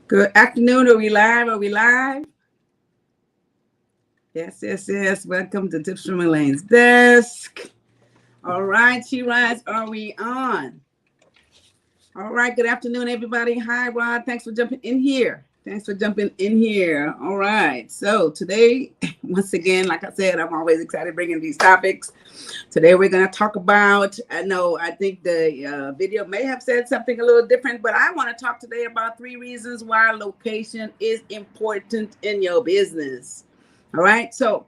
Good afternoon. Are we live? Are we live? Yes, yes, yes. Welcome to Tips from Elaine's desk. All right, she rides. Are we on? All right. Good afternoon, everybody. Hi, Rod. Thanks for jumping in here. All right. So today, once again, like I said, I'm always excited bringing these topics. Today, we're going to talk about, I think the video may have said something a little different, but I want to talk today about 3 reasons why location is important in your business. All right. So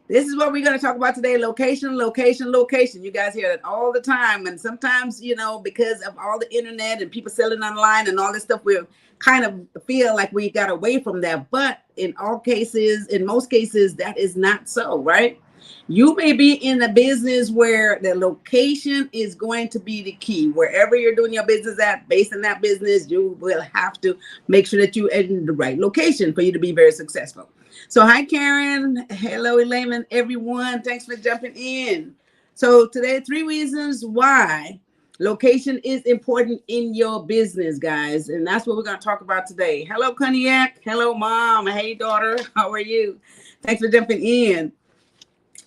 this is what we're going to talk about today. Location, location, location. You guys hear that all the time. And sometimes, because of all the internet and people selling online and all this stuff, we kind of feel like we got away from that. But in most cases, that is not so, right? You may be in a business where the location is going to be the key. Wherever you're doing your business at, based on that business, you will have to make sure that you're in the right location for you to be very successful. So hi, Karen. Hello, Elaine, everyone. Thanks for jumping in. So today, 3 reasons why location is important in your business, guys. And that's what we're going to talk about today. Hello, Cognac. Hello, Mom. Hey, daughter. How are you? Thanks for jumping in.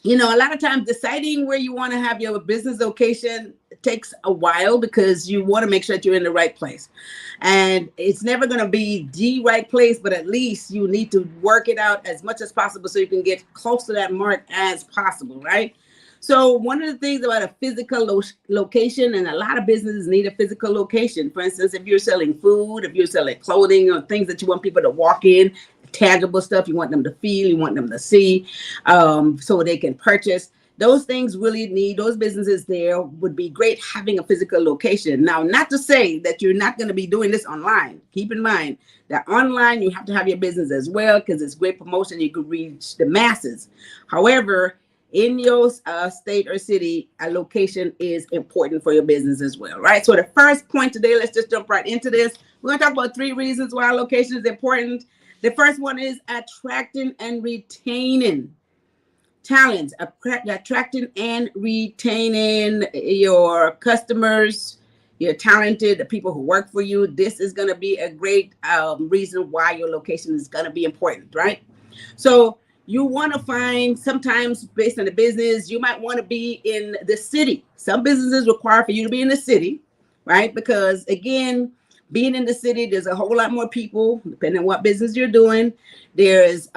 A lot of times deciding where you want to have your business location takes a while because you want to make sure that you're in the right place. And it's never going to be the right place, but at least you need to work it out as much as possible so you can get close to that mark as possible, right? So one of the things about a physical location, and a lot of businesses need a physical location. For instance, if you're selling food, if you're selling clothing or things that you want people to walk in, tangible stuff you want them to feel, you want them to see, so they can purchase. Those things those businesses there would be great having a physical location. Now, not to say that you're not going to be doing this online. Keep in mind that online you have to have your business as well because it's great promotion. You could reach the masses. However, in your state or city, a location is important for your business as well, right? So the first point today, let's just jump right into this. We're going to talk about 3 reasons why location is important. The first one is attracting and retaining talents, attracting and retaining your customers, your talented people who work for you. This is going to be a great reason why your location is going to be important, right? So you want to find, sometimes based on the business, you might want to be in the city. Some businesses require for you to be in the city, right? Because again, being in the city, there's a whole lot more people, depending on what business you're doing. There's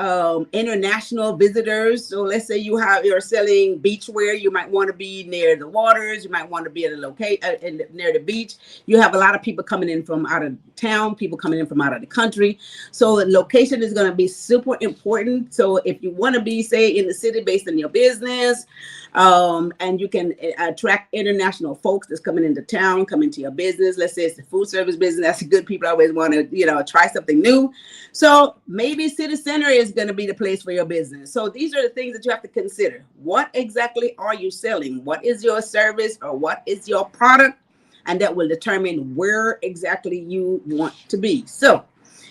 international visitors. So let's say you're selling beachwear. You might want to be near the waters. You might want to be at a location near the beach. You have a lot of people coming in from out of town, people coming in from out of the country. So the location is going to be super important. So if you want to be, say, in the city based on your business, and you can attract international folks that's coming into town, coming to your business. Let's say it's the food service business. That's good. People always want to, try something new. So maybe city center is going to be the place for your business. So these are the things that you have to consider. What exactly are you selling? What is your service or what is your product? And that will determine where exactly you want to be. So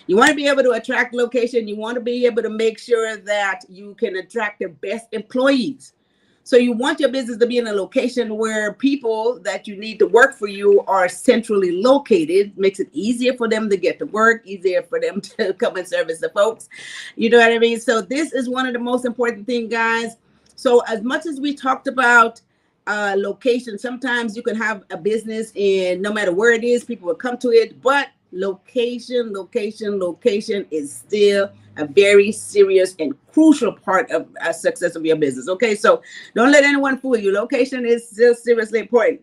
you want to be able to attract location. You want to be able to make sure that you can attract the best employees. So you want your business to be in a location where people that you need to work for you are centrally located. Makes it easier for them to get to work, easier for them to come and service the folks. You know what I mean? So this is one of the most important things, guys. So as much as we talked about location, sometimes you can have a business in no matter where it is, people will come to it, but location is still a very serious and crucial part of success of your business. Okay, so don't let anyone fool you. Location is still seriously important.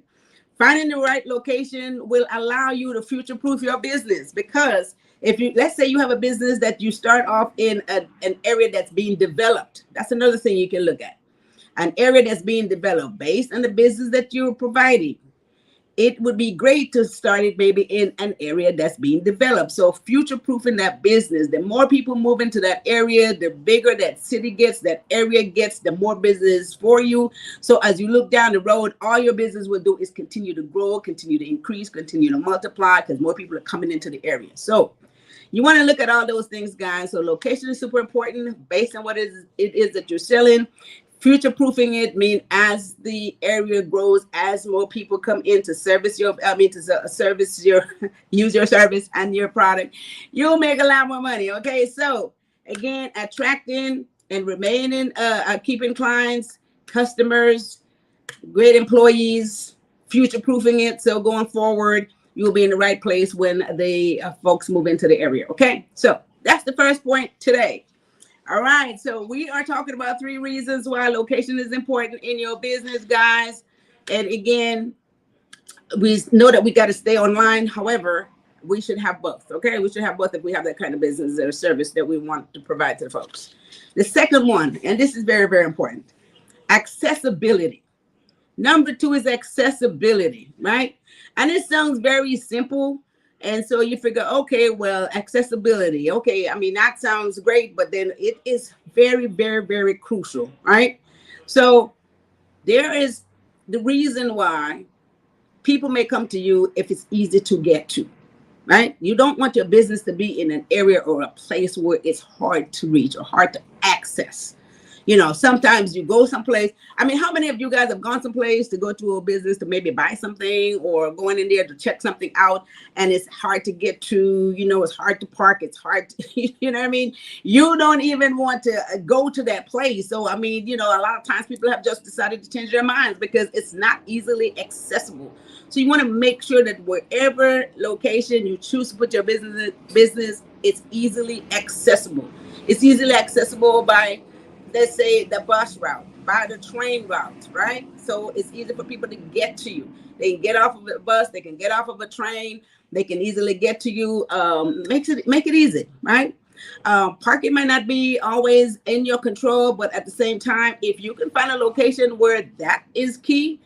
Finding the right location will allow you to future-proof your business, because if you, let's say you have a business that you start off in an area that's being developed, that's another thing you can look at. An area that's being developed based on the business that you're providing. It would be great to start it maybe in an area that's being developed. So future-proofing that business, the more people move into that area, the bigger that city gets, that area gets, the more business for you. So as you look down the road, all your business will do is continue to grow, continue to increase, continue to multiply, because more people are coming into the area. So you want to look at all those things, guys. So location is super important based on what it is that you're selling. Future-proofing it means as the area grows, as more people come in to service use your service and your product, you'll make a lot more money. Okay, so again, attracting and remaining, keeping clients, customers, great employees, future-proofing it. So going forward, you'll be in the right place when the folks move into the area. Okay, so that's the first point today. All right, so we are talking about 3 reasons why location is important in your business, guys. And again, we know that we got to stay online. However, we should have both, okay? We should have both if we have that kind of business or service that we want to provide to the folks. The second one, and this is very, very important, accessibility. Number 2 is accessibility, right? And it sounds very simple. And so you figure, okay, well, accessibility. Okay, I mean, that sounds great, but then it is very, very, very crucial, right? So there is the reason why people may come to you if it's easy to get to, right? You don't want your business to be in an area or a place where it's hard to reach or hard to access. You know, sometimes you go someplace. I mean, how many of you guys have gone someplace to go to a business to maybe buy something or going in there to check something out, and it's hard to get to, it's hard to park. It's hard to, you know what I mean? You don't even want to go to that place. So, I mean, a lot of times people have just decided to change their minds because it's not easily accessible. So you want to make sure that wherever location you choose to put your business, it's easily accessible. It's easily accessible by, let's say, the bus route, by the train route, right? So it's easy for people to get to you. They can get off of a bus, they can get off of a train, they can easily get to you. Make it easy, right? Parking might not be always in your control, but at the same time, if you can find a location where that is key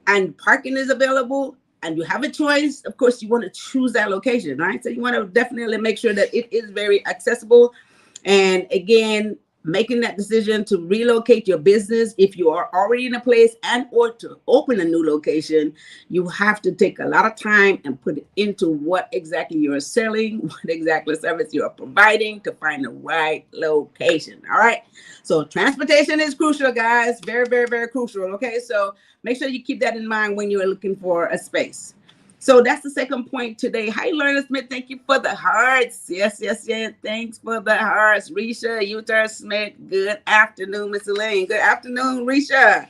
and parking is available and you have a choice, of course, you want to choose that location, right? So you want to definitely make sure that it is very accessible. And again, making that decision to relocate your business, if you are already in a place and or to open a new location, you have to take a lot of time and put it into what exactly you're selling, what exactly service you're providing to find the right location. All right. So transportation is crucial, guys. Very, very, very crucial. Okay. So make sure you keep that in mind when you're looking for a space. So that's the second point today. Hi, Learner Smith. Thank you for the hearts. Yes, yes, yes. Thanks for the hearts. Risha, Utah Smith. Good afternoon, Miss Elaine. Good afternoon, Risha.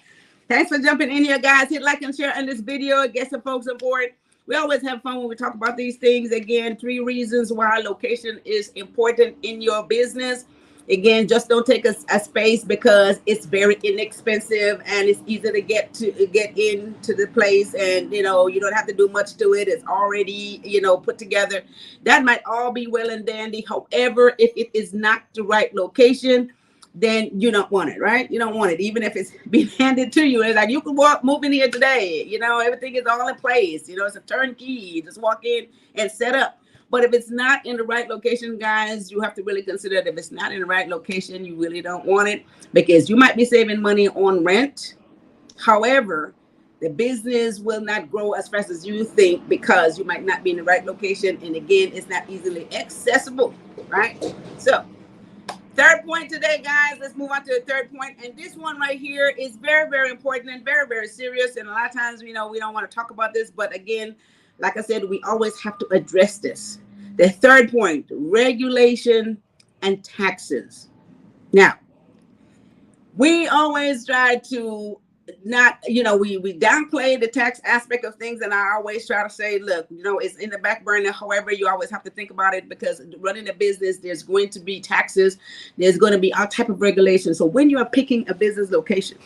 Thanks for jumping in here, guys. Hit like and share on this video. Get some folks on board. We always have fun when we talk about these things. Again, 3 reasons why location is important in your business. Again, just don't take a space because it's very inexpensive and it's easy to get into the place, and you don't have to do much to it. It's already put together. That might all be well and dandy. However, if it is not the right location, then you don't want it, right? You don't want it, even if it's being handed to you. It's like you can move in here today. Everything is all in place. It's a turnkey. You just walk in and set up. But if it's not in the right location, guys, you have to really consider that if it's not in the right location, you really don't want it, because you might be saving money on rent. However, the business will not grow as fast as you think because you might not be in the right location. And again, it's not easily accessible, right? So third point today, guys, let's move on to the third point. And this one right here is very, very important and very, very serious. And a lot of times, we don't want to talk about this. But again, like I said, we always have to address this. The third point, regulation and taxes. Now, we always try to not, we downplay the tax aspect of things. And I always try to say, look, it's in the back burner. However, you always have to think about it, because running a business, there's going to be taxes. There's going to be all type of regulations. So when you are picking a business location,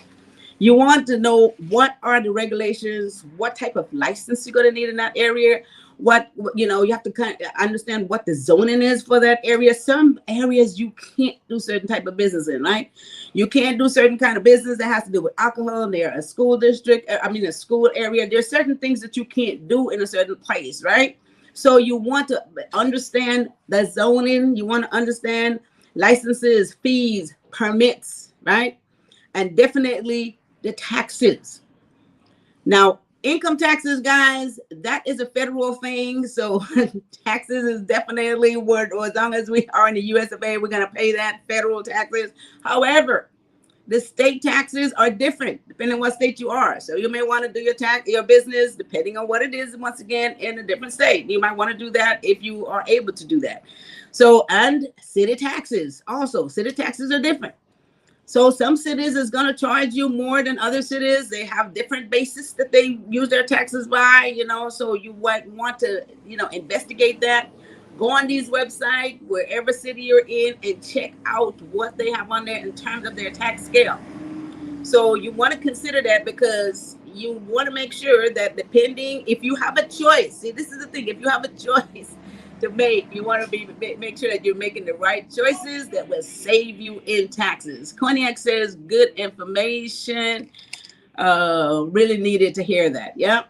you want to know what are the regulations, what type of license you're going to need in that area. You have to kind of understand what the zoning is for that area. Some areas you can't do certain type of business in, right? You can't do certain kind of business that has to do with alcohol. They're a school district. A school area. There's certain things that you can't do in a certain place, right? So you want to understand the zoning. You want to understand licenses, fees, permits, right? And definitely the taxes. Now, income taxes, guys, that is a federal thing. So taxes is definitely or as long as we are in the US of A, we're going to pay that federal taxes. However, the state taxes are different depending on what state you are. So you may want to do your business depending on what it is. Once again, in a different state, you might want to do that if you are able to do that. So, and city taxes also. City taxes are different. So some cities is going to charge you more than other cities. They have different bases that they use their taxes by, so you might want to, investigate that. Go on these websites, wherever city you're in, and check out what they have on there in terms of their tax scale. So you want to consider that, because you want to make sure that if you have a choice, see, this is the thing, if you have a choice to make, you want to make sure that you're making the right choices that will save you in taxes. Cognac says good information. Really needed to hear that. Yeah.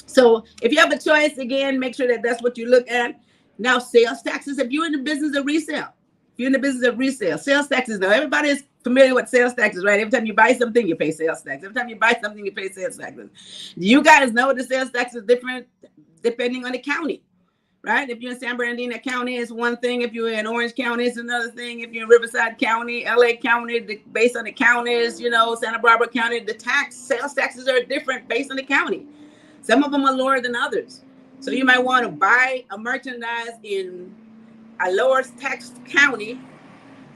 So if you have a choice, again, make sure that that's what you look at. Now, sales taxes. If you're in the business of resale, sales taxes. Now, everybody is familiar with sales taxes, right? Every time you buy something, you pay sales tax. Every time you buy something, you pay sales taxes. Do you guys know the sales tax is different depending on the county? Right? If you're in San Bernardino County, it's one thing. If you're in Orange County, it's another thing. If you're in Riverside County, LA County, based on the counties, Santa Barbara County, sales taxes are different based on the county. Some of them are lower than others. So you might want to buy a merchandise in a lower tax county,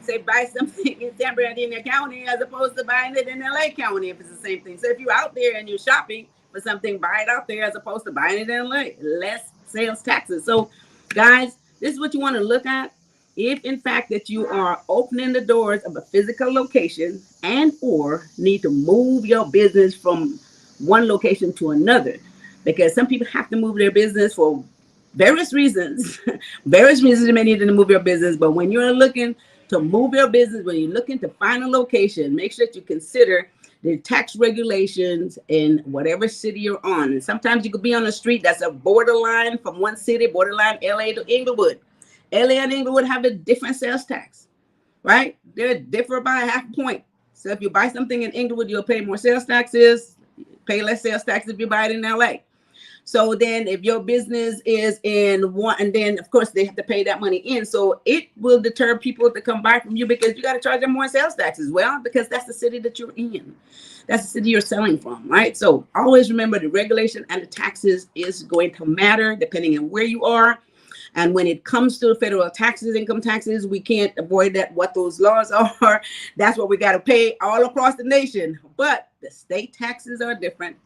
say buy something in San Bernardino County as opposed to buying it in LA County if it's the same thing. So if you're out there and you're shopping for something, buy it out there as opposed to buying it in LA. Less sales taxes. So guys, this is what you want to look at if in fact that you are opening the doors of a physical location and or need to move your business from one location to another, because some people have to move their business for various reasons. Various reasons you may need to move your business. But when you're looking to move your business, when you're looking to find a location, make sure that you consider the tax regulations in whatever city you're on. And sometimes you could be on a street that's a borderline from one city, borderline LA to Inglewood. LA and Inglewood have a different sales tax. right? They differ by a half point. So if you buy something in Inglewood, you'll pay more sales taxes, pay less sales tax if you buy it in LA. So then if your business is in one, and then of course they have to pay that money in. So it will deter people to come buy from you because you got to charge them more sales taxes. Well, because that's the city that you're in. That's the city you're selling from, right? So always remember the regulation and the taxes is going to matter depending on where you are. And when it comes to federal taxes, income taxes, we can't avoid that, what those laws are. That's what we got to pay all across the nation. But the state taxes are different.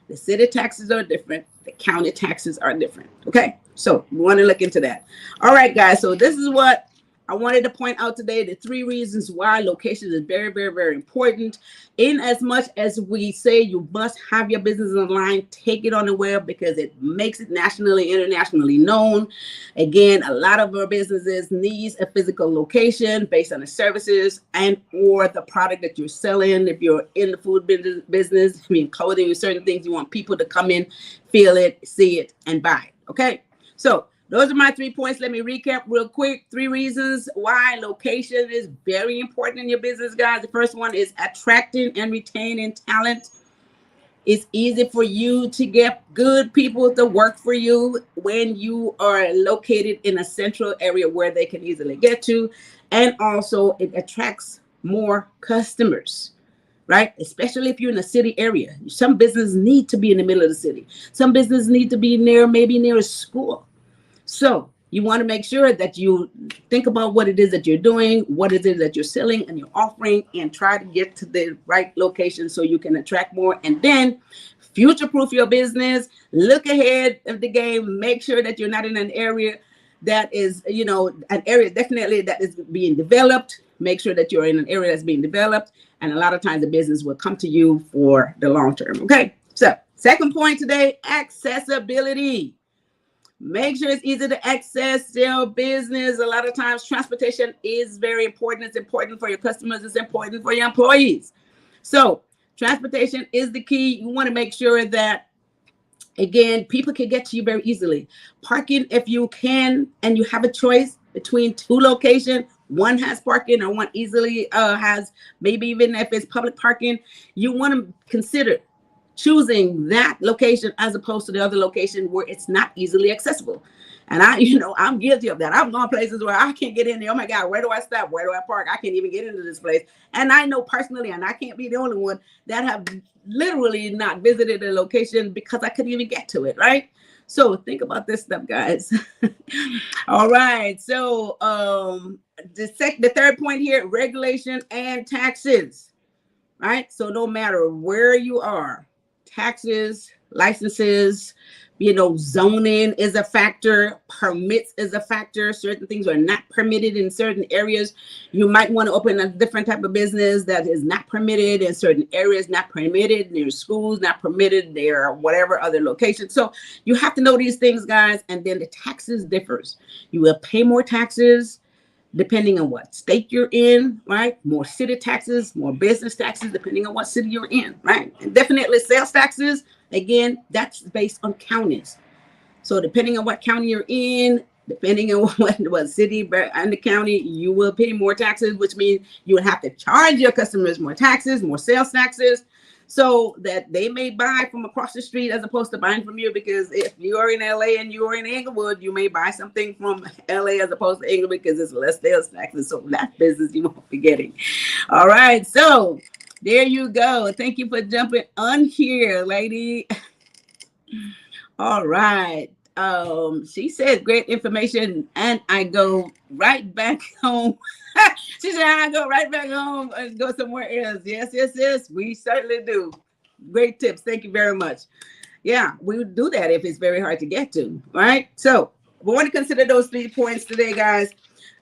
The city taxes are different. The county taxes are different. Okay, so we want to look into that. All right, guys. So this is what I wanted to point out today, the 3 reasons why location is very, very, very important. In as much as we say you must have your business online, take it on the web because it makes it nationally, internationally known. Again, a lot of our businesses needs a physical location based on the services and or the product that you're selling. If you're in the food business, I mean clothing, certain things, you want people to come in, feel it, see it, and buy it. Okay, so those are my 3 points. Let me recap real quick. 3 reasons why location is very important in your business, guys. The first one is attracting and retaining talent. It's easy for you to get good people to work for you when you are located in a central area where they can easily get to. And also it attracts more customers, right? Especially if you're in a city area. Some businesses need to be in the middle of the city. Some businesses need to be maybe near a school. So you want to make sure that you think about what it is that you're doing, what it is that you're selling and you're offering, and try to get to the right location so you can attract more. And then future-proof your business. Look ahead of the game. Make sure that you're not in an area that is, an area definitely that is being developed. Make sure that you're in an area that's being developed. And a lot of times the business will come to you for the long term. Okay. So second point today, accessibility. Make sure it's easy to access your business. A lot of times transportation is very important. It's important for your customers. It's important for your employees. So transportation is the key. You want to make sure that, again, people can get to you very easily. Parking, if you can, and you have a choice between 2 locations, one has parking or one easily has, maybe even if it's public parking, you want to consider choosing that location as opposed to the other location where it's not easily accessible. And I'm guilty of that. I've gone places where I can't get in there. Oh my God, where do I stop? Where do I park? I can't even get into this place. And I know personally, and I can't be the only one, that have literally not visited a location because I couldn't even get to it, right? So think about this stuff, guys. All right. So the third point here, regulation and taxes, right? So no matter where you are, taxes, licenses, zoning is a factor, permits is a factor. Certain things are not permitted in certain areas. You might want to open a different type of business that is not permitted in certain areas, not permitted near schools, not permitted there, whatever other locations. So you have to know these things, guys. And then the taxes differs. You will pay more taxes depending on what state you're in, right? More city taxes, more business taxes, depending on what city you're in, right? And definitely sales taxes, again, that's based on counties. So depending on what county you're in, depending on what city and the county, you will pay more taxes, which means you would have to charge your customers more taxes, more sales taxes, so that they may buy from across the street as opposed to buying from you. Because if you are in LA and you are in Inglewood, you may buy something from LA as opposed to Inglewood because it's less sales taxes. So that business you won't be getting. All right. So there you go. Thank you for jumping on here, lady. All right. She said great information, and I go right back home. She said I go right back home and go somewhere else. Yes, we certainly do. Great tips. Thank you very much. Yeah, we would do that if it's very hard to get to, right? So we want to consider those 3 points today, guys.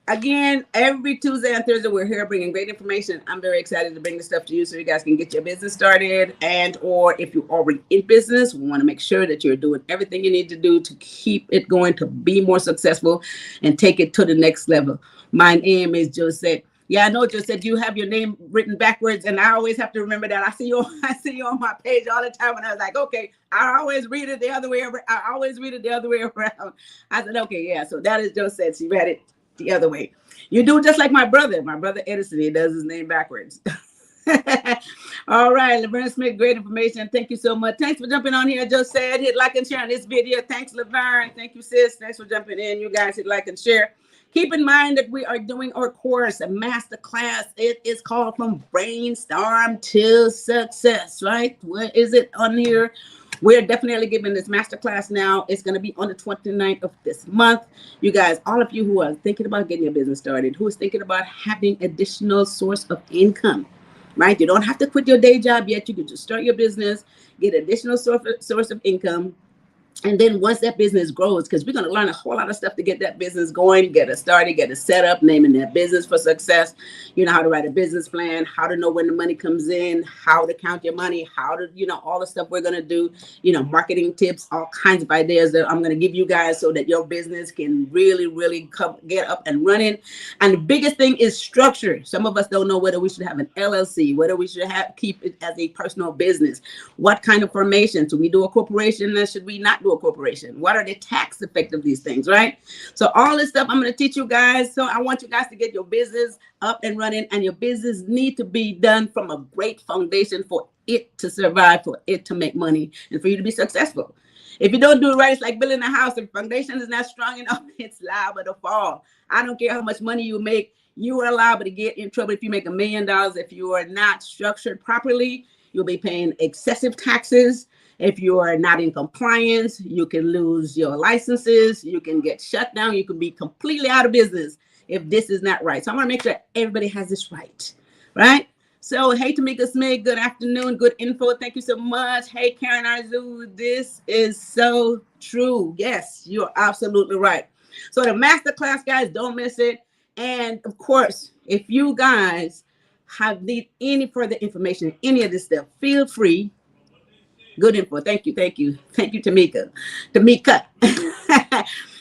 Again, every Tuesday and Thursday, we're here bringing great information. I'm very excited to bring this stuff to you so you guys can get your business started. And or if you're already in business, we want to make sure that you're doing everything you need to do to keep it going, to be more successful and take it to the next level. My name is Josette. Yeah, I know, Josette, you have your name written backwards, and I always have to remember that. I see you on my page all the time, and I was like, okay, I always read it the other way around. I said, okay, yeah, so that is Josette. She read it the other way. You do just like my brother Edison. He does his name backwards. All right, Laverne Smith, great information. Thank you so much. Thanks for jumping on here. Joe said, hit like and share on this video. Thanks, Laverne. Thank you, sis. Thanks for jumping in. You guys hit like and share. Keep in mind that we are doing our course, a master class. It is called From Brainstorm to Success, right? Where is it on here? We're definitely giving this master class now. It's going to be on the 29th of this month. You guys, all of you who are thinking about getting your business started, who is thinking about having additional source of income, right? You don't have to quit your day job yet. You can just start your business, get additional source of income. And then once that business grows, because we're going to learn a whole lot of stuff to get that business going, get it started, get it set up, naming that business for success. You know how to write a business plan, how to know when the money comes in, how to count your money, how to, all the stuff we're going to do, marketing tips, all kinds of ideas that I'm going to give you guys so that your business can really, really get up and running. And the biggest thing is structure. Some of us don't know whether we should have an LLC, whether we should keep it as a personal business. What kind of formation? Should we do a corporation or should we not do a corporation? What are the tax effects of these things, right? So all this stuff I'm going to teach you guys. So I want you guys to get your business up and running, and your business need to be done from a great foundation for it to survive, for it to make money, and for you to be successful. If you don't do it right, it's like building a house. If the foundation is not strong enough, it's liable to fall. I don't care how much money you make, you are liable to get in trouble if you make $1 million. If you are not structured properly, you'll be paying excessive taxes. If you are not in compliance, you can lose your licenses. You can get shut down. You can be completely out of business if this is not right. So I want to make sure everybody has this right, right? So, hey, Tamika Smith, good afternoon. Good info. Thank you so much. Hey, Karen Arzu, this is so true. Yes, you're absolutely right. So the masterclass, guys, don't miss it. And, of course, if you guys need any further information, any of this stuff, feel free. Good info. Thank you. Thank you. Thank you, Tamika.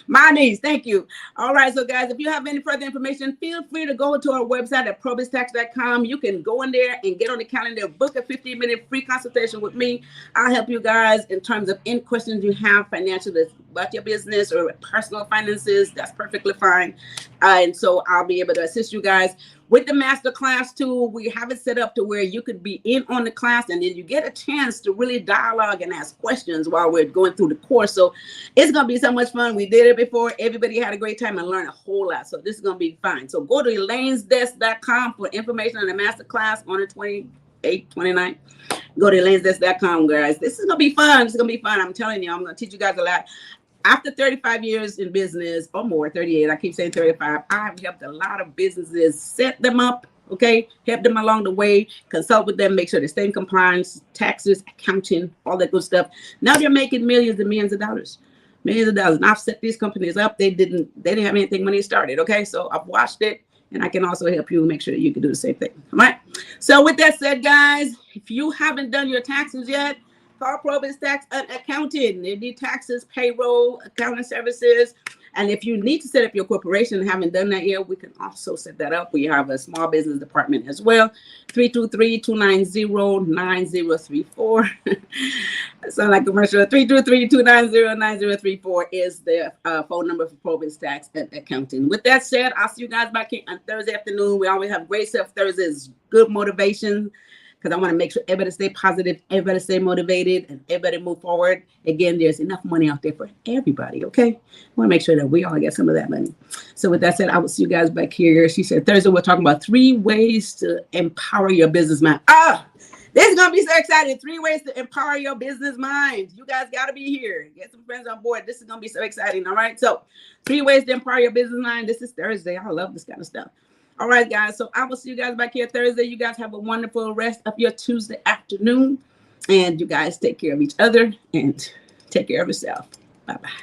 My niece. Thank you. All right. So, guys, if you have any further information, feel free to go to our website at PROBY'S.com. You can go in there and get on the calendar, book a 15-minute free consultation with me. I'll help you guys in terms of any questions you have financially about your business or personal finances. That's perfectly fine. And so I'll be able to assist you guys. With the master class tool, we have it set up to where you could be in on the class, and then you get a chance to really dialogue and ask questions while we're going through the course. So it's going to be so much fun. We did it before. Everybody had a great time and learned a whole lot. So this is going to be fun. So go to Elaine'sDesk.com for information on the master class on the 28th, 29th. Go to Elaine'sDesk.com, guys. This is going to be fun. This is going to be fun. I'm telling you, I'm going to teach you guys a lot. After 35 years in business, or more, 38, I keep saying 35, I've helped a lot of businesses set them up, okay? Help them along the way, consult with them, make sure they stay in compliance, taxes, accounting, all that good stuff. Now they're making millions and millions of dollars. Millions of dollars. And I've set these companies up. They didn't have anything when they started, okay? So I've watched it, and I can also help you make sure that you can do the same thing, all right? So with that said, guys, if you haven't done your taxes yet, call PROBY'S Tax and Accounting. They need taxes, payroll, accounting services. And if you need to set up your corporation and haven't done that yet, we can also set that up. We have a small business department as well. 323-290-9034. Sound like a commercial. 323-290-9034 is the phone number for PROBY'S Tax and Accounting. With that said, I'll see you guys back here on Thursday afternoon. We always have great stuff. Thursdays, good motivation, because I want to make sure everybody stay positive, everybody stay motivated, and everybody move forward. Again, there's enough money out there for everybody, okay? I want to make sure that we all get some of that money. So with that said, I will see you guys back here. She said, Thursday, we're talking about 3 ways to empower your business mind. This is going to be so exciting. 3 ways to empower your business mind. You guys got to be here. Get some friends on board. This is going to be so exciting, all right? So 3 ways to empower your business mind. This is Thursday. I love this kind of stuff. All right, guys. So I will see you guys back here Thursday. You guys have a wonderful rest of your Tuesday afternoon. And you guys take care of each other and take care of yourself. Bye-bye.